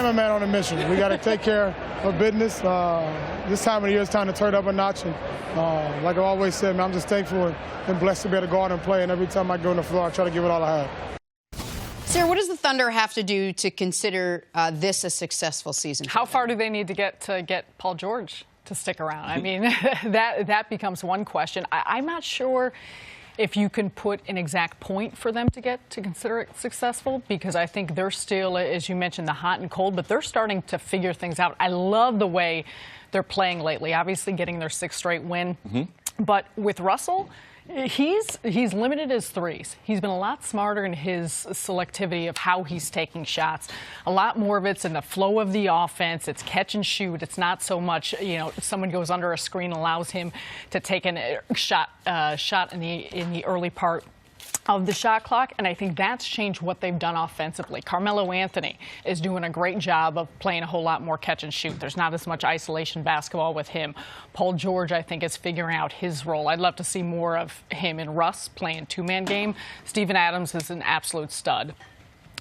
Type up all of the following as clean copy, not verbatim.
am a man on a mission. We got to take care of business. This time of the year, it's time to turn up a notch. And like I always said, man, I'm just thankful and blessed to be able to go out and play. And every time I go on the floor, I try to give it all I have. Sarah, what does the Thunder have to do to consider this a successful season? How far do they need to get Paul George to stick around? I mean, that becomes one question. I'm not sure if you can put an exact point for them to consider it successful, because I think they're still, as you mentioned, the hot and cold, but they're starting to figure things out. I love the way they're playing lately, obviously getting their 6th straight win. But with Russell, he's limited his threes. He's been a lot smarter in his selectivity of how he's taking shots. A lot more of it's in the flow of the offense. It's catch and shoot. It's not so much, someone goes under a screen, allows him to take a shot in the early part of the shot clock, and I think that's changed what they've done offensively. Carmelo Anthony is doing a great job of playing a whole lot more catch and shoot. There's not as much isolation basketball with him. Paul George, I think, is figuring out his role. I'd love to see more of him and Russ playing 2-man game. Steven Adams is an absolute stud.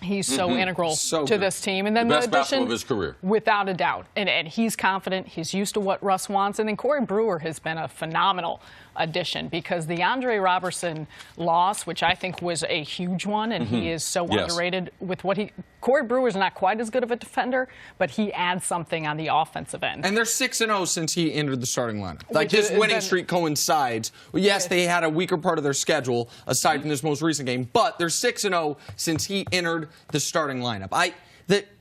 He's so integral to this team. And then the best basketball of his career. Without a doubt. And he's confident. He's used to what Russ wants. And then Corey Brewer has been a phenomenal addition, because the Andre Robertson loss, which I think was a huge one, and he is so underrated with what he... Corey Brewer's not quite as good of a defender, but he adds something on the offensive end. And they're 6-0 since he entered the starting lineup. Like, his winning streak coincide. Well, yes, they had a weaker part of their schedule, aside from this most recent game, but they're 6-0 since he entered the starting lineup.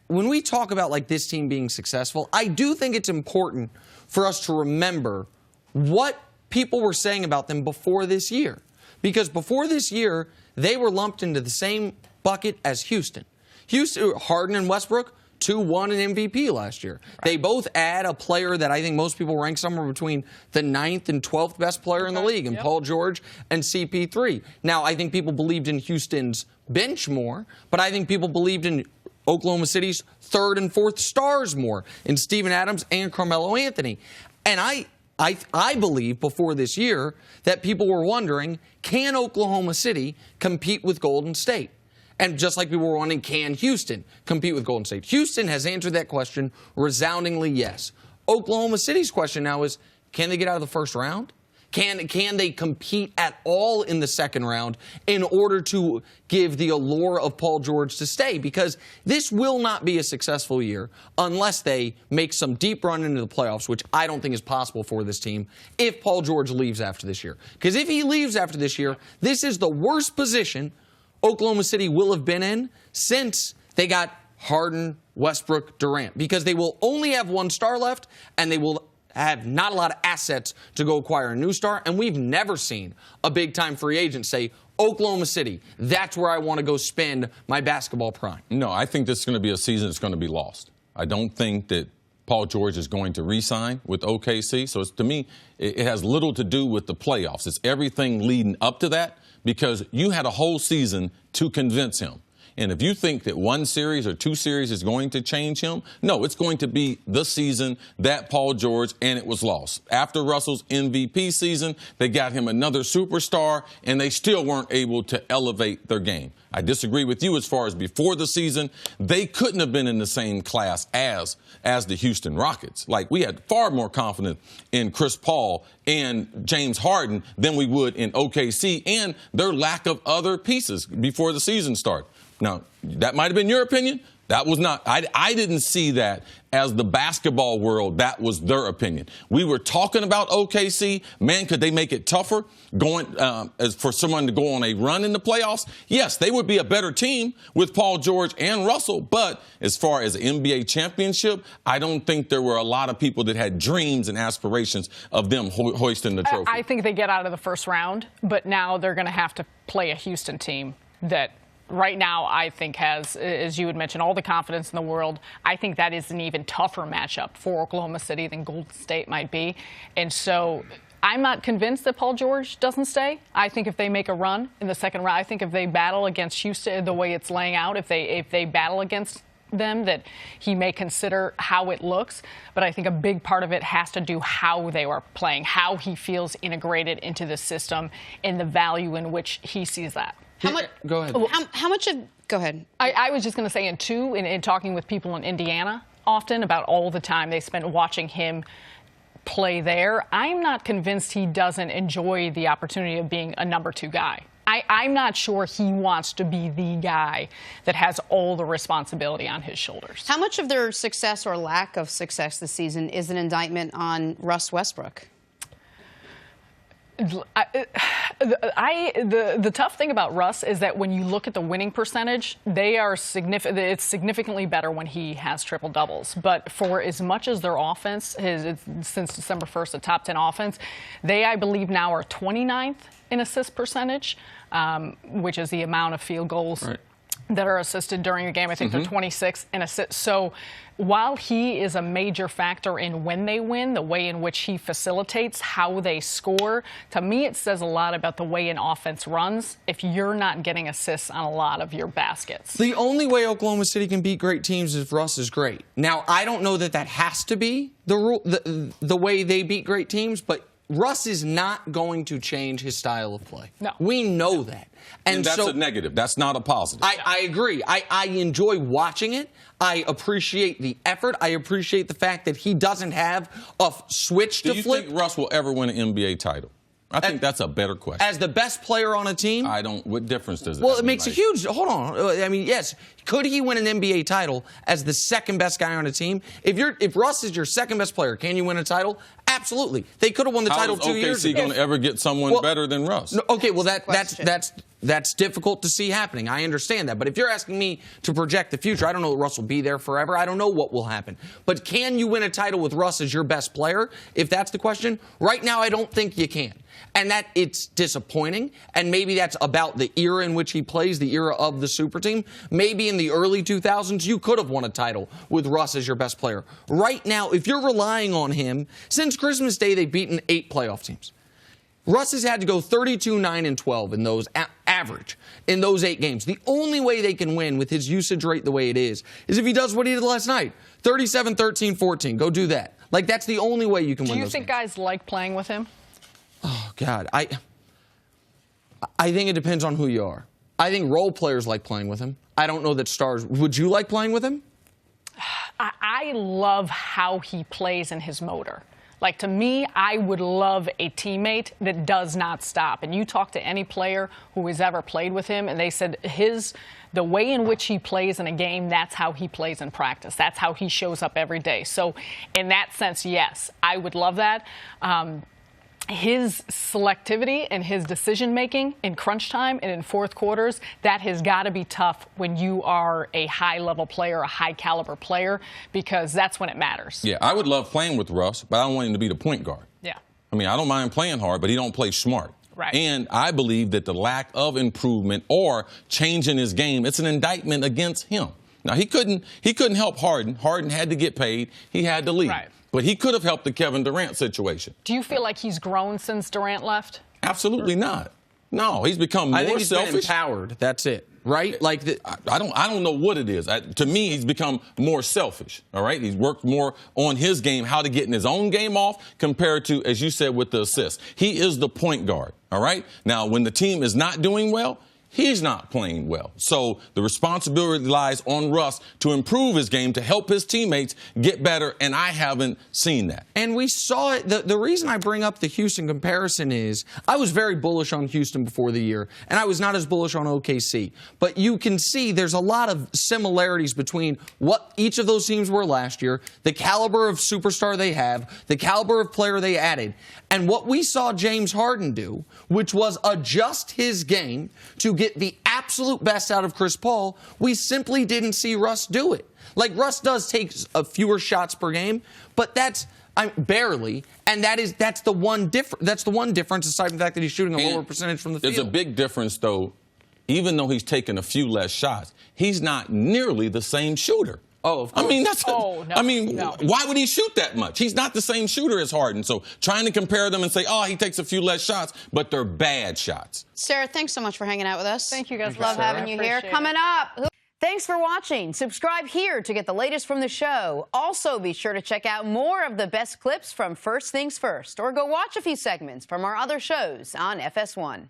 When we talk about, like, this team being successful, I do think it's important for us to remember what people were saying about them before this year. Because before this year, they were lumped into the same bucket as Houston. Harden and Westbrook, 2-1 and MVP last year. Right. They both add a player that I think most people rank somewhere between the 9th and 12th best player in the league, and Paul George and CP3. Now, I think people believed in Houston's bench more, but I think people believed in Oklahoma City's 3rd and 4th stars more, in Steven Adams and Carmelo Anthony. And I believe before this year that people were wondering, can Oklahoma City compete with Golden State? And just like people were wondering, can Houston compete with Golden State? Houston has answered that question resoundingly yes. Oklahoma City's question now is, can they get out of the first round? Can they compete at all in the second round in order to give the allure of Paul George to stay? Because this will not be a successful year unless they make some deep run into the playoffs, which I don't think is possible for this team if Paul George leaves after this year. Because if he leaves after this year, this is the worst position Oklahoma City will have been in since they got Harden, Westbrook, Durant. Because they will only have one star left, and they will have not a lot of assets to go acquire a new star, and we've never seen a big-time free agent say, Oklahoma City, that's where I want to go spend my basketball prime. No, I think this is going to be a season that's going to be lost. I don't think that Paul George is going to re-sign with OKC. So to me, it has little to do with the playoffs. It's everything leading up to that, because you had a whole season to convince him. And if you think that one series or two series is going to change him, no, it's going to be the season that Paul George, and it was lost. After Russell's MVP season, they got him another superstar, and they still weren't able to elevate their game. I disagree with you as far as before the season. They couldn't have been in the same class as the Houston Rockets. Like, we had far more confidence in Chris Paul and James Harden than we would in OKC and their lack of other pieces before the season started. Now, that might have been your opinion. That was not. I didn't see that as the basketball world. That was their opinion. We were talking about OKC. Man, could they make it tougher as for someone to go on a run in the playoffs? Yes, they would be a better team with Paul George and Russell. But as far as the NBA championship, I don't think there were a lot of people that had dreams and aspirations of them hoisting the trophy. I think they get out of the first round, but now they're going to have to play a Houston team that right now, I think has, as you had mentioned, all the confidence in the world. I think that is an even tougher matchup for Oklahoma City than Golden State might be. And so I'm not convinced that Paul George doesn't stay. I think if they make a run in the second round, I think if they battle against Houston the way it's laying out, if they battle against them, that he may consider how it looks. But I think a big part of it has to do how they are playing, how he feels integrated into the system, and the value in which he sees that. How much? Go ahead. How much of? Go ahead. I was just going to say, in talking with people in Indiana often about all the time they spent watching him play there, I'm not convinced he doesn't enjoy the opportunity of being a number 2 guy. I'm not sure he wants to be the guy that has all the responsibility on his shoulders. How much of their success or lack of success this season is an indictment on Russ Westbrook? The tough thing about Russ is that when you look at the winning percentage, it's significantly better when he has triple doubles. But for as much as their offense is since December 1st, a top 10 offense, they, I believe, now are 29th in assist percentage, which is the amount of field goals that are assisted during a game. I think they're 26th in assists. So while he is a major factor in when they win, the way in which he facilitates how they score, to me it says a lot about the way an offense runs if you're not getting assists on a lot of your baskets. The only way Oklahoma City can beat great teams is if Russ is great. Now, I don't know that has to be the way they beat great teams, but Russ is not going to change his style of play. No. We know that. And that's a negative. That's not a positive. I agree. I enjoy watching it. I appreciate the effort. I appreciate the fact that he doesn't have a switch to flip. Do you think Russ will ever win an NBA title? I think that's a better question. As the best player on a team? I don't. What difference does it Well, have? it makes a huge. Hold on. I mean, yes. Could he win an NBA title as the second best guy on a team? If Russ is your second best player, can you win a title? Absolutely. They could have won the title 2 years ago. How is OKC going to ever get someone better than Russ? No, okay, well that's difficult to see happening. I understand that. But if you're asking me to project the future, I don't know that Russ will be there forever. I don't know what will happen. But can you win a title with Russ as your best player? If that's the question, right now I don't think you can. And that it's disappointing. And maybe that's about the era in which he plays, the era of the super team. Maybe in the early 2000s, you could have won a title with Russ as your best player. Right now, if you're relying on him, since Christmas Day, they've beaten 8 playoff teams. Russ has had to go 32, 9, and 12 in those average in those 8 games. The only way they can win with his usage rate the way it is if he does what he did last night. 37, 13, 14. Go do that. Like, that's the only way you can win those games. Do you think guys like playing with him? Oh, God. I think it depends on who you are. I think role players like playing with him. I don't know that stars. Would you like playing with him? I love how he plays in his motor. Like, to me, I would love a teammate that does not stop. And you talk to any player who has ever played with him, and they said the way in which he plays in a game, that's how he plays in practice. That's how he shows up every day. So in that sense, yes, I would love that. His selectivity and his decision-making in crunch time and in fourth quarters, that has got to be tough when you are a high-level player, a high-caliber player, because that's when it matters. Yeah, I would love playing with Russ, but I don't want him to be the point guard. Yeah. I mean, I don't mind playing hard, but he don't play smart. Right. And I believe that the lack of improvement or change in his game, it's an indictment against him. Now, he couldn't help Harden. Harden had to get paid. He had to leave. Right. But he could have helped the Kevin Durant situation. Do you feel like he's grown since Durant left? Absolutely not. No, he's become more I think he's selfish. been empowered. That's it. Right? Like I don't know what it is. To me, he's become more selfish. All right, he's worked more on his game, how to get in his own game off, compared to, as you said, with the assists. He is the point guard. All right. Now, when the team is not doing well, he's not playing well. So the responsibility lies on Russ to improve his game, to help his teammates get better, and I haven't seen that. And we saw it. The reason I bring up the Houston comparison is I was very bullish on Houston before the year, and I was not as bullish on OKC. But you can see there's a lot of similarities between what each of those teams were last year, the caliber of superstar they have, the caliber of player they added, and what we saw James Harden do, which was adjust his game to get the absolute best out of Chris Paul. We simply didn't see Russ do it. Like, Russ does take a fewer shots per game, but that's barely, and that's the one difference aside from the fact that he's shooting a lower percentage from the field. There's a big difference, though. Even though he's taken a few less shots, he's not nearly the same shooter. Oh, of course. I mean, why would he shoot that much? He's not the same shooter as Harden. So trying to compare them and say, oh, he takes a few less shots, but they're bad shots. Sarah, thanks so much for hanging out with us. Thank you, guys. Love having you here. Coming up. Thanks for watching. Subscribe here to get the latest from the show. Also, be sure to check out more of the best clips from First Things First, or go watch a few segments from our other shows on FS1.